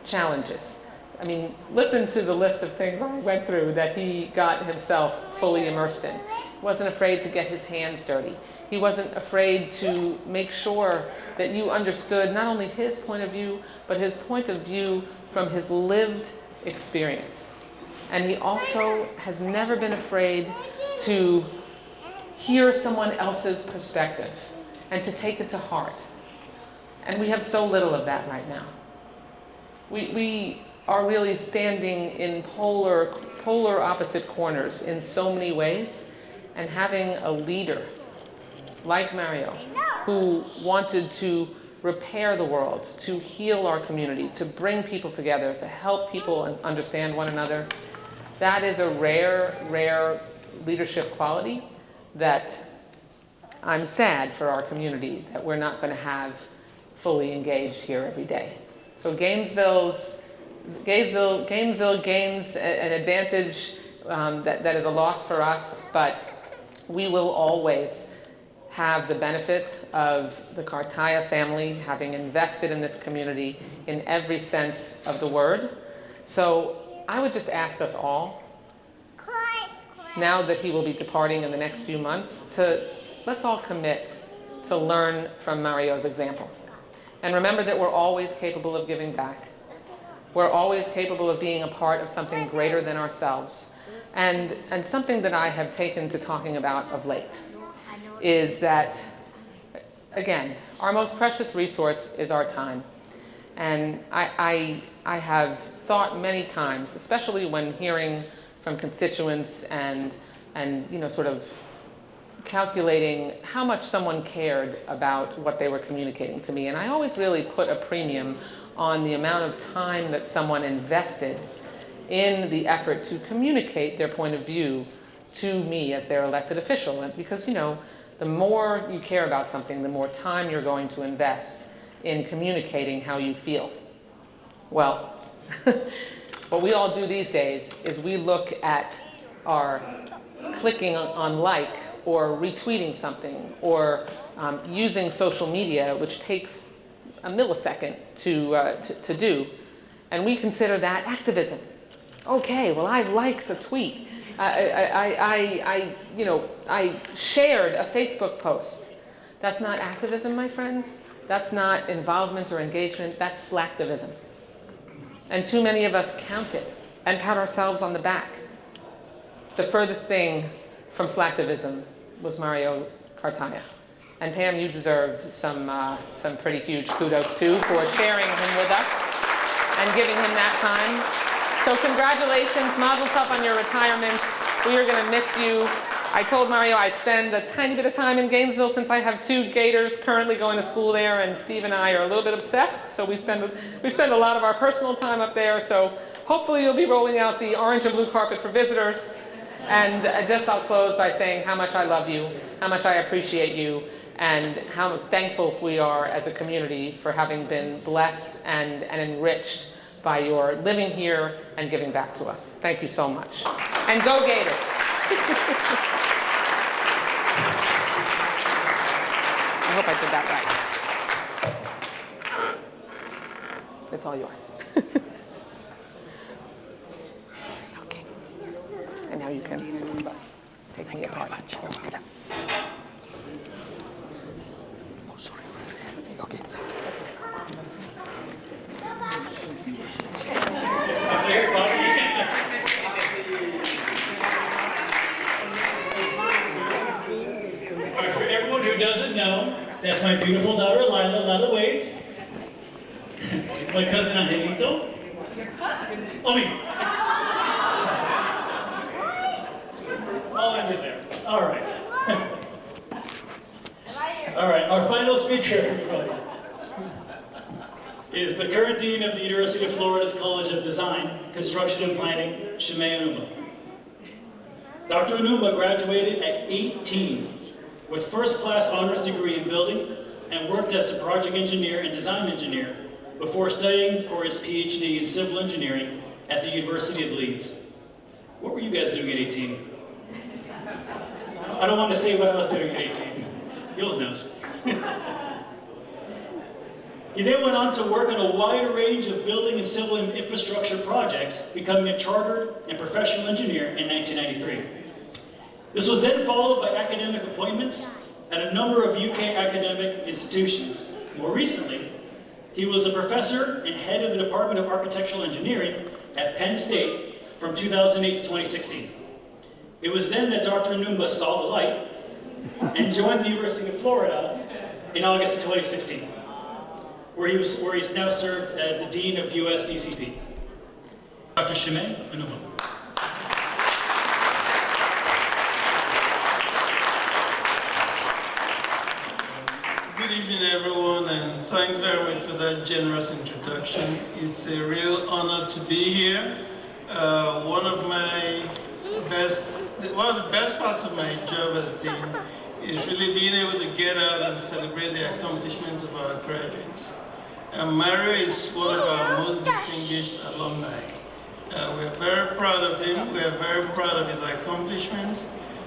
challenges. I mean, listen to the list of things I went through that he got himself fully immersed in. He wasn't afraid to get his hands dirty. He wasn't afraid to make sure that you understood not only his point of view, but his point of view from his lived experience. And he also has never been afraid to hear someone else's perspective and to take it to heart. And we have so little of that right now. We are really standing in polar opposite corners in so many ways, and having a leader like Mario who wanted to repair the world, to heal our community, to bring people together, to help people understand one another, that is a rare leadership quality that I'm sad for our community that we're not going to have fully engaged here every day. So Gainesville gains an advantage that is a loss for us, but we will always have the benefit of the Cartaya family having invested in this community in every sense of the word. So I would just ask us all, now that he will be departing in the next few months, let's all commit to learn from Mario's example. And remember that we're always capable of giving back. We're always capable of being a part of something greater than ourselves. And something that I have taken to talking about of late is that, again, our most precious resource is our time. And I have thought many times, especially when hearing from constituents and you know, sort of calculating how much someone cared about what they were communicating to me. And I always really put a premium on the amount of time that someone invested in the effort to communicate their point of view to me as their elected official. And because, you know, the more you care about something, the more time you're going to invest in communicating how you feel. Well, what we all do these days is we look at our clicking on like or retweeting something or using social media, which takes a millisecond to do, and we consider that activism. Okay, well, I liked a tweet. I shared a Facebook post. That's not activism, my friends. That's not involvement or engagement. That's slacktivism. And too many of us count it and pat ourselves on the back. the furthest thing from slacktivism was Mario Cartaya. And Pam, you deserve some pretty huge kudos too for sharing him with us and giving him that time. So congratulations, mazel tov on your retirement. We are gonna miss you. I told Mario I spend a tiny bit of time in Gainesville since I have 2 Gators currently going to school there, and Steve and I are a little bit obsessed, so we spend a lot of our personal time up there. So hopefully you'll be rolling out the orange and blue carpet for visitors. And I'll close by saying how much I love you, how much I appreciate you, and how thankful we are as a community for having been blessed and enriched by your living here and giving back to us. Thank you so much. And go Gators. I hope I did that right. It's all yours. Okay. And now you can take me apart. Oh, sorry. Okay, thank you. For everyone who doesn't know, that's my beautiful daughter, Lila. Lila, wave. My cousin Angelito. Omi. I'll end it there. All right. All right, our final speaker, everybody, is the current Dean of the University of Florida's College of Design, Construction and Planning, Shimei Onuma. Dr. Onuma graduated at 18 with first-class honors degree in building and worked as a project engineer and design engineer before studying for his PhD in civil engineering at the University of Leeds. What were you guys doing at 18? I don't want to say what I was doing at 18. Jules knows. He then went on to work on a wide range of building and civil infrastructure projects, becoming a chartered and professional engineer in 1993. This was then followed by academic appointments at a number of UK academic institutions. More recently, he was a professor and head of the Department of Architectural Engineering at Penn State from 2008 to 2016. It was then that Dr. Onuma saw the light and joined the University of Florida in August of 2016, where he's now served as the Dean of US DCP. Dr. Shimei Onuma. Good evening, everyone, and thanks very much for that generous introduction. It's a real honor to be here. One of the best parts of my job as Dean is really being able to get out and celebrate the accomplishments of our graduates. Mario is one of our most distinguished alumni. We're very proud of him. We're very proud of his accomplishments.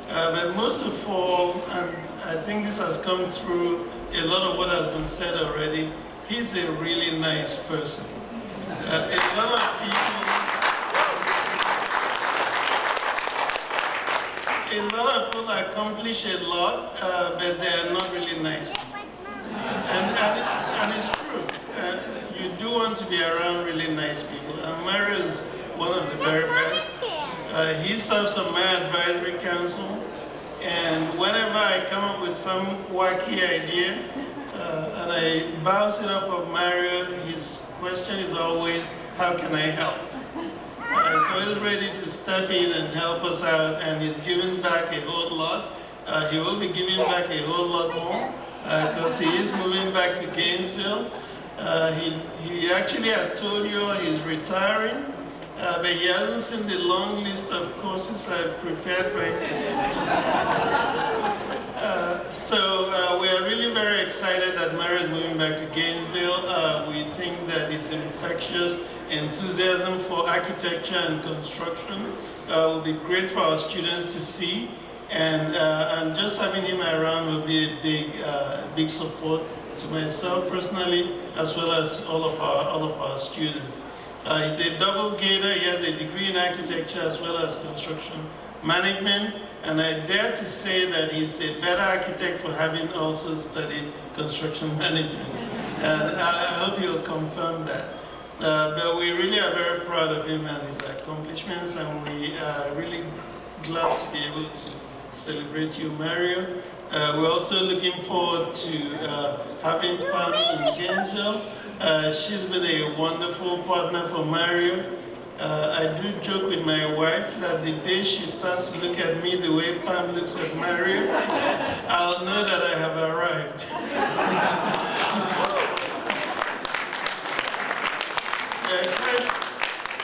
But most of all, and I think this has come through a lot of what has been said already, he's a really nice person. A lot of people accomplish a lot, but they are not really nice people. And it's true. You do want to be around really nice people, and Mario is one of the very best. He serves on my advisory council, and whenever I come up with some wacky idea and I bounce it off of Mario, his question is always, how can I help? So he's ready to step in and help us out, and he's giving back a whole lot. He will be giving back a whole lot more because he is moving back to Gainesville. He actually has told you all he's retiring, but he hasn't seen the long list of courses I've prepared for him. So we are really very excited that Mario is moving back to Gainesville. We think that his infectious enthusiasm for architecture and construction will be great for our students to see, and just having him around will be a big support to myself personally, as well as all of our students. He's a double gator. He has a degree in architecture as well as construction management, and I dare to say that he's a better architect for having also studied construction management. And I hope you'll confirm that. But we really are very proud of him and his accomplishments, and we are really glad to be able to celebrate you, Mario. We're also looking forward to having Pam in Gainesville. She's been a wonderful partner for Mario. I do joke with my wife that the day she starts to look at me the way Pam looks at Mario, I'll know that I have arrived.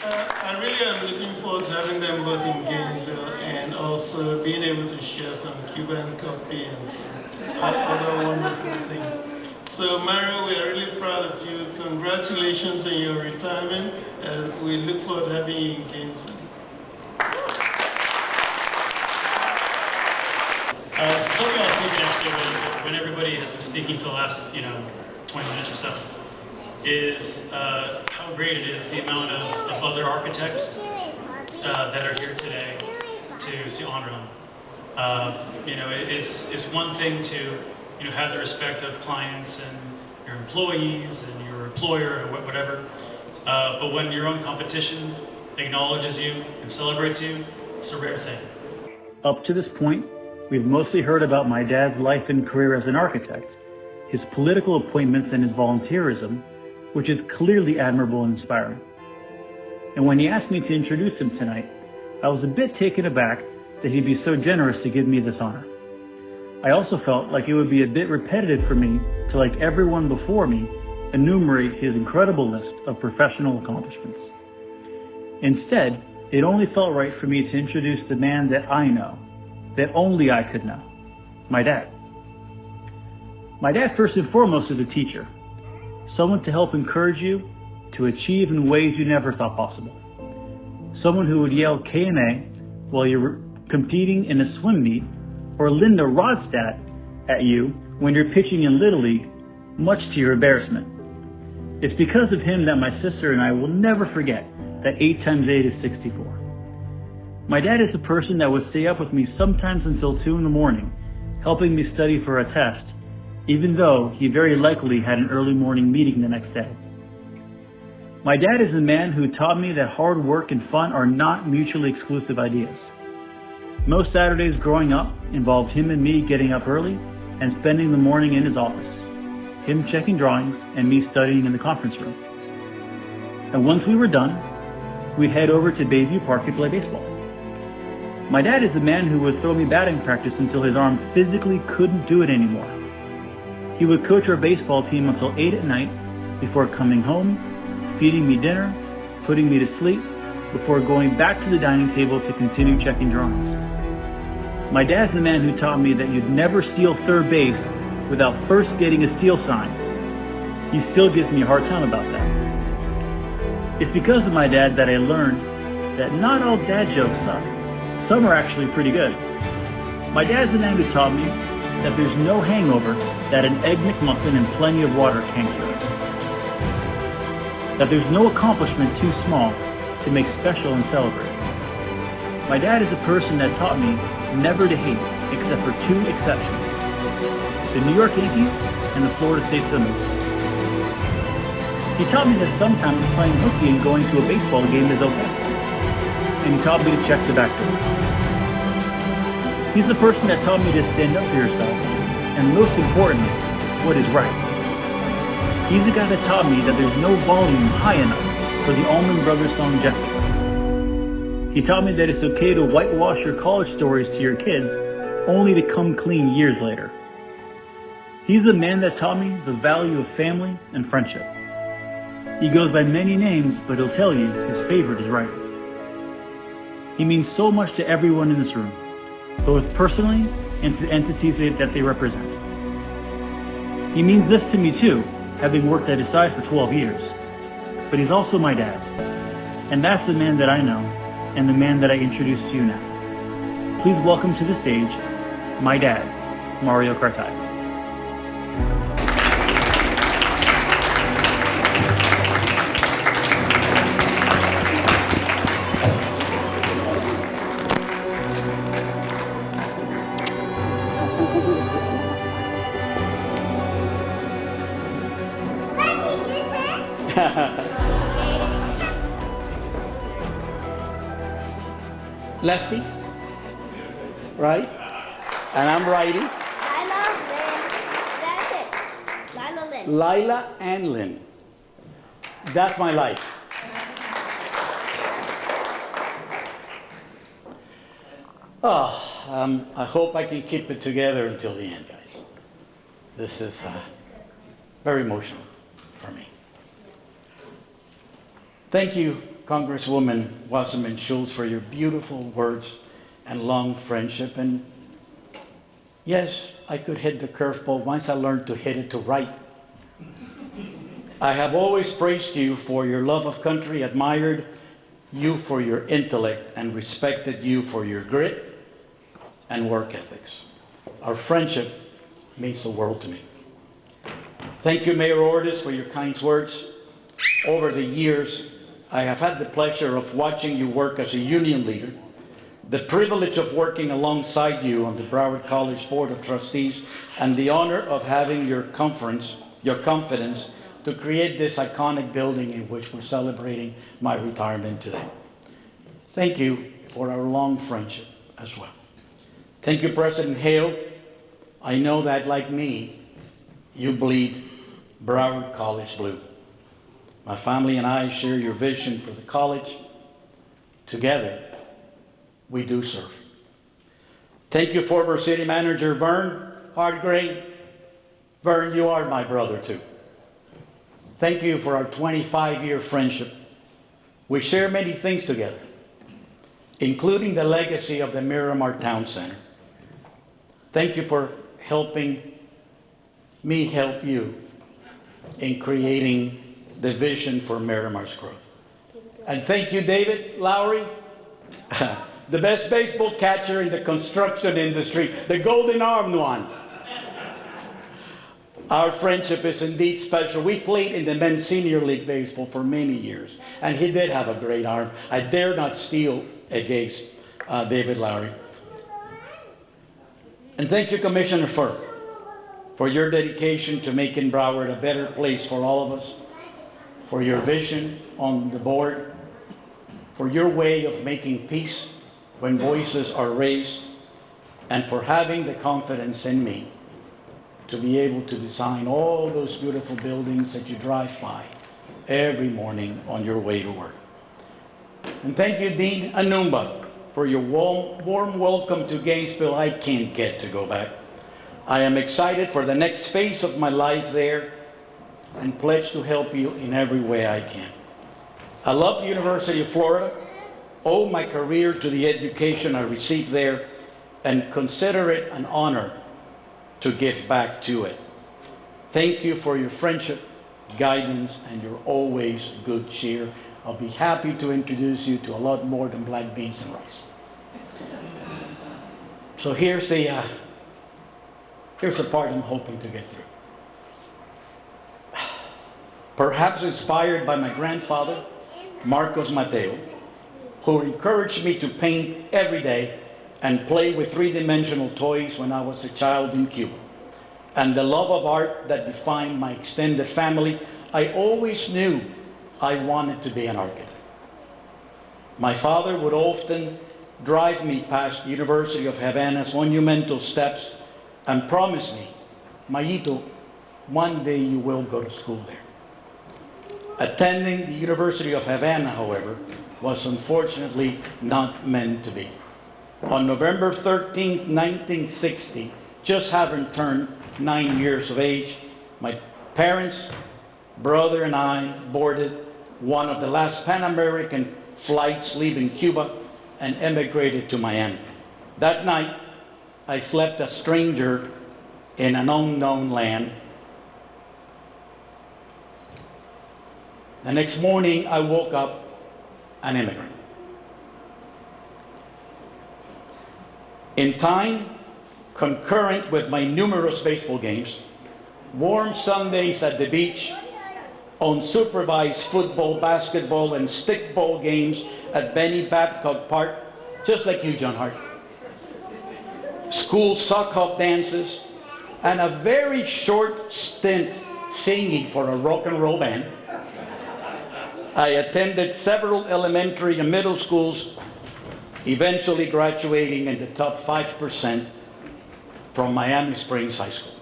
I really am looking forward to having them both in Gainesville and also being able to share some Cuban coffee and some other wonderful things. So Mario, we are really proud of you. Congratulations on your retirement. We look forward to having you in Gainesville. Something I was thinking actually when everybody has been speaking for the last 20 minutes or so is how great it is, the amount of other architects that are here today to honor them. It's one thing to have the respect of clients and your employees and your employer or whatever, but when your own competition acknowledges you and celebrates you, it's a rare thing. Up to this point, we've mostly heard about my dad's life and career as an architect, his political appointments and his volunteerism, which is clearly admirable and inspiring. And when he asked me to introduce him tonight, I was a bit taken aback that he'd be so generous to give me this honor. I also felt like it would be a bit repetitive for me to, like everyone before me, enumerate his incredible list of professional accomplishments. Instead, it only felt right for me to introduce the man that I know, that only I could know, my dad. My dad, first and foremost, is a teacher, someone to help encourage you to achieve in ways you never thought possible. Someone who would yell K&A while you're competing in a swim meet, or Linda Rodstadt at you when you're pitching in Little League, much to your embarrassment. It's because of him that my sister and I will never forget that 8 times 8 is 64. My dad is a person that would stay up with me sometimes until 2 in the morning, helping me study for a test, even though he very likely had an early morning meeting the next day. My dad is a man who taught me that hard work and fun are not mutually exclusive ideas. Most Saturdays growing up involved him and me getting up early and spending the morning in his office, him checking drawings and me studying in the conference room. And once we were done, we'd head over to Bayview Park to play baseball. My dad is the man who would throw me batting practice until his arm physically couldn't do it anymore. He would coach our baseball team until 8 at night before coming home, feeding me dinner, putting me to sleep, before going back to the dining table to continue checking drawings. My dad's the man who taught me that you'd never steal third base without first getting a steal sign. He still gives me a hard time about that. It's because of my dad that I learned that not all dad jokes suck. Some are actually pretty good. My dad's the man who taught me that there's no hangover that an Egg McMuffin and plenty of water can't cure. That there's no accomplishment too small to make special and celebrate. My dad is a person that taught me never to hate, except for 2 exceptions: the New York Yankees and the Florida State Seminoles. He taught me that sometimes playing hooky and going to a baseball game is okay. And he taught me to check the back door. He's the person that taught me to stand up for yourself, and most importantly, what is right. He's the guy that taught me that there's no volume high enough for the Allman Brothers song Jessica. He taught me that it's okay to whitewash your college stories to your kids, only to come clean years later. He's the man that taught me the value of family and friendship. He goes by many names, but he'll tell you his favorite is writing. He means so much to everyone in this room, both personally and to the entities that they represent. He means this to me too, having worked at his side for 12 years. But he's also my dad. And that's the man that I know, and the man that I introduce to you now. Please welcome to the stage, my dad, Mario Cartaya. Lefty, right? And I'm righty. Lila and Lynn. That's my life. I hope I can keep it together until the end, guys. This is very emotional for me. Thank you, Congresswoman Wasserman Schultz, for your beautiful words and long friendship. And yes, I could hit the curveball once I learned to hit it to right. I have always praised you for your love of country, admired you for your intellect, and respected you for your grit and work ethics. Our friendship means the world to me. Thank you, Mayor Ordaz, for your kind words. Over the years, I have had the pleasure of watching you work as a union leader, the privilege of working alongside you on the Broward College Board of Trustees, and the honor of having your confidence to create this iconic building in which we're celebrating my retirement today. Thank you for our long friendship as well. Thank you, President Hale. I know that, like me, you bleed Broward College blue. My family and I share your vision for the college. Together, we do serve. Thank you, former City Manager Vern Hardgrave. Vern, you are my brother too. Thank you for our 25-year friendship. We share many things together, including the legacy of the Miramar Town Center. Thank you for helping me help you in creating the vision for Miramar's growth. And thank you, David Lowry, the best baseball catcher in the construction industry, the golden armed one. Our friendship is indeed special. We played in the men's senior league baseball for many years, and he did have a great arm. I dare not steal against David Lowry. And thank you, Commissioner Furr, for your dedication to making Broward a better place for all of us, for your vision on the board, for your way of making peace when voices are raised, and for having the confidence in me to be able to design all those beautiful buildings that you drive by every morning on your way to work. And thank you, Dean Anumba, for your warm welcome to Gainesville. I can't get to go back. I am excited for the next phase of my life there and pledge to help you in every way I can. I love the University of Florida, owe my career to the education I received there, and consider it an honor to give back to it. Thank you for your friendship, guidance, and your always good cheer. I'll be happy to introduce you to a lot more than black beans and rice. So here's the part I'm hoping to get through. Perhaps inspired by my grandfather, Marcos Mateo, who encouraged me to paint every day and play with three-dimensional toys when I was a child in Cuba, and the love of art that defined my extended family, I always knew I wanted to be an architect. My father would often drive me past the University of Havana's monumental steps and promise me, Mayito, one day you will go to school there. Attending the University of Havana, however, was unfortunately not meant to be. On November 13th, 1960, just having turned 9 years of age, my parents, brother, and I boarded one of the last Pan American flights leaving Cuba and emigrated to Miami. That night, I slept a stranger in an unknown land. The next morning, I woke up an immigrant. In time, concurrent with my numerous baseball games, warm Sundays at the beach, unsupervised football, basketball, and stickball games at Benny Babcock Park, just like you, John Hart, school sock hop dances, and a very short stint singing for a rock and roll band. I attended several elementary and middle schools eventually graduating in the top 5% from Miami Springs High School.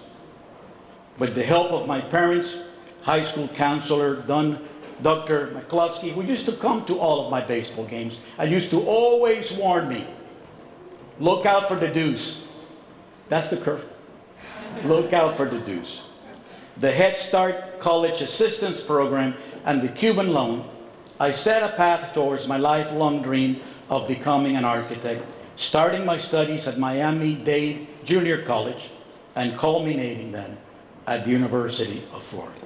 With the help of my parents, high school counselor, Dr. McCluskey, who used to come to all of my baseball games, and used to always warn me, look out for the deuce. That's the curve. Look out for the deuce. The Head Start College Assistance Program and the Cuban loan, I set a path towards my lifelong dream of becoming an architect, starting my studies at Miami-Dade Junior College and culminating then at the University of Florida.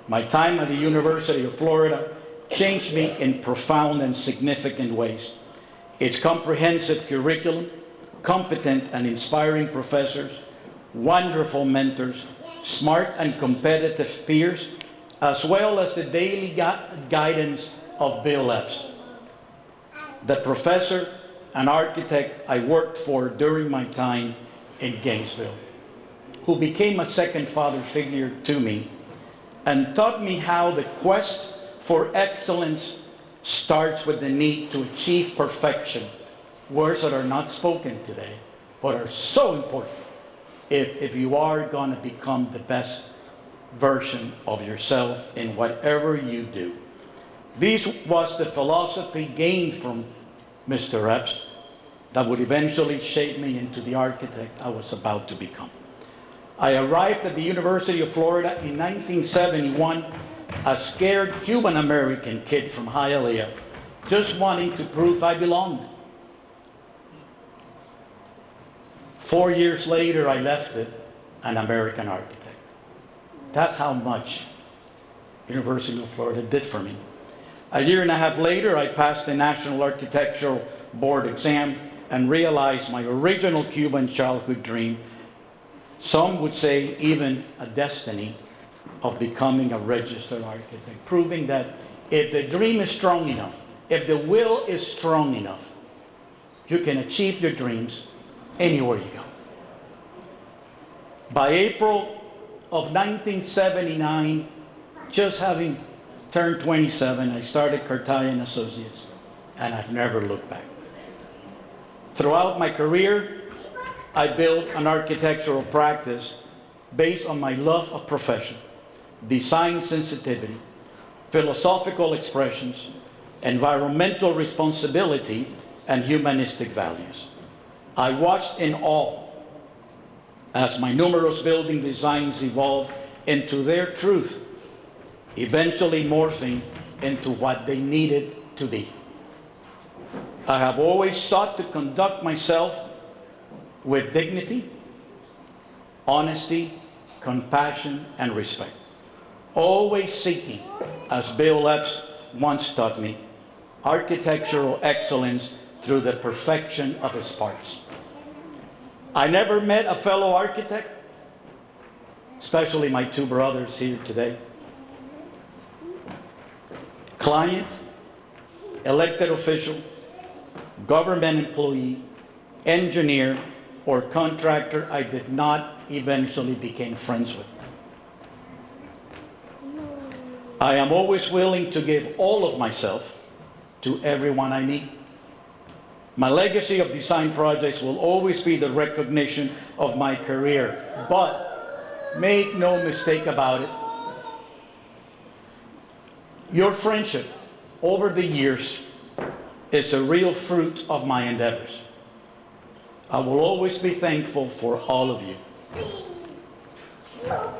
My time at the University of Florida changed me in profound and significant ways. Its comprehensive curriculum, competent and inspiring professors, wonderful mentors, smart and competitive peers, as well as the daily guidance of Bill Epps, the professor and architect I worked for during my time in Gainesville, who became a second father figure to me and taught me how the quest for excellence starts with the need to achieve perfection, words that are not spoken today, but are so important if you are going to become the best version of yourself in whatever you do. This was the philosophy gained from Mr. Epps that would eventually shape me into the architect I was about to become. I arrived at the University of Florida in 1971, a scared Cuban-American kid from Hialeah, just wanting to prove I belonged. 4 years later, I left it an American architect. That's how much University of Florida did for me. A year and a half later, I passed the National Architectural Board exam and realized my original Cuban childhood dream, some would say even a destiny, of becoming a registered architect, proving that if the dream is strong enough, if the will is strong enough, you can achieve your dreams anywhere you go. By April of 1979, just having turned 27, I started Cartaya and Associates, and I've never looked back. Throughout my career, I built an architectural practice based on my love of profession, design sensitivity, philosophical expressions, environmental responsibility, and humanistic values. I watched in awe as my numerous building designs evolved into their truth, eventually morphing into what they needed to be. I have always sought to conduct myself with dignity, honesty, compassion, and respect, always seeking, as Bill Epps once taught me, architectural excellence through the perfection of its parts. I never met a fellow architect, especially my two brothers here today, client, elected official, government employee, engineer, or contractor I did not eventually become friends with. I am always willing to give all of myself to everyone I meet. My legacy of design projects will always be the recognition of my career, but make no mistake about it, your friendship over the years is a real fruit of my endeavors. I will always be thankful for all of you.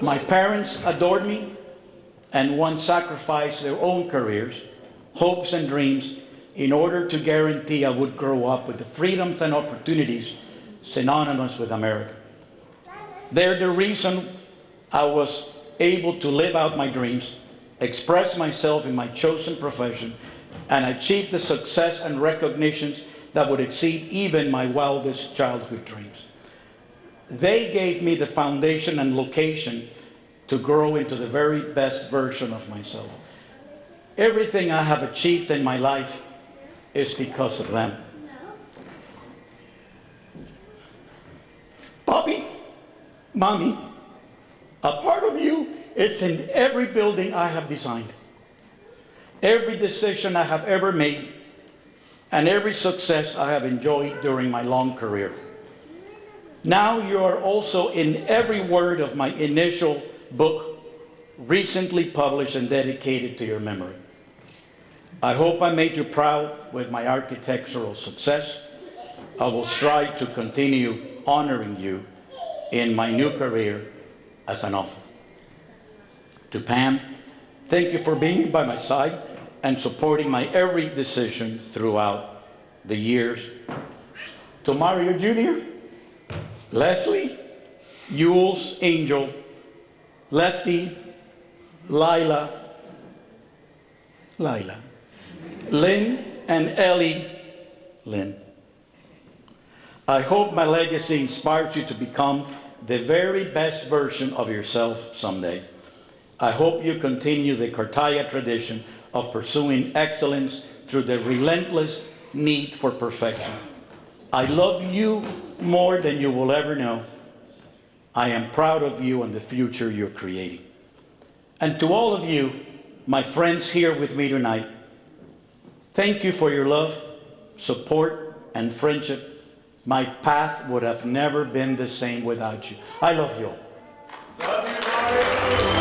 My parents adored me and once sacrificed their own careers, hopes, and dreams in order to guarantee I would grow up with the freedoms and opportunities synonymous with America. They're the reason I was able to live out my dreams, express myself in my chosen profession, and achieve the success and recognitions that would exceed even my wildest childhood dreams. They gave me the foundation and location to grow into the very best version of myself. Everything I have achieved in my life is because of them. Bobby, Mommy, a part of you is in every building I have designed. Every decision I have ever made, and every success I have enjoyed during my long career. Now you are also in every word of my initial book, recently published and dedicated to your memory. I hope I made you proud with my architectural success. I will strive to continue honoring you in my new career as an author. To Pam, thank you for being by my side and supporting my every decision throughout the years. To Mario Jr., Leslie, Yules, Angel, Lefty, Lila, Lynn, and Ellie, Lynn. I hope my legacy inspires you to become the very best version of yourself someday. I hope you continue the Cartaya tradition of pursuing excellence through the relentless need for perfection. I love you more than you will ever know. I am proud of you and the future you're creating. And to all of you, my friends here with me tonight, thank you for your love, support, and friendship. My path would have never been the same without you. I love you all. Love you, Mario.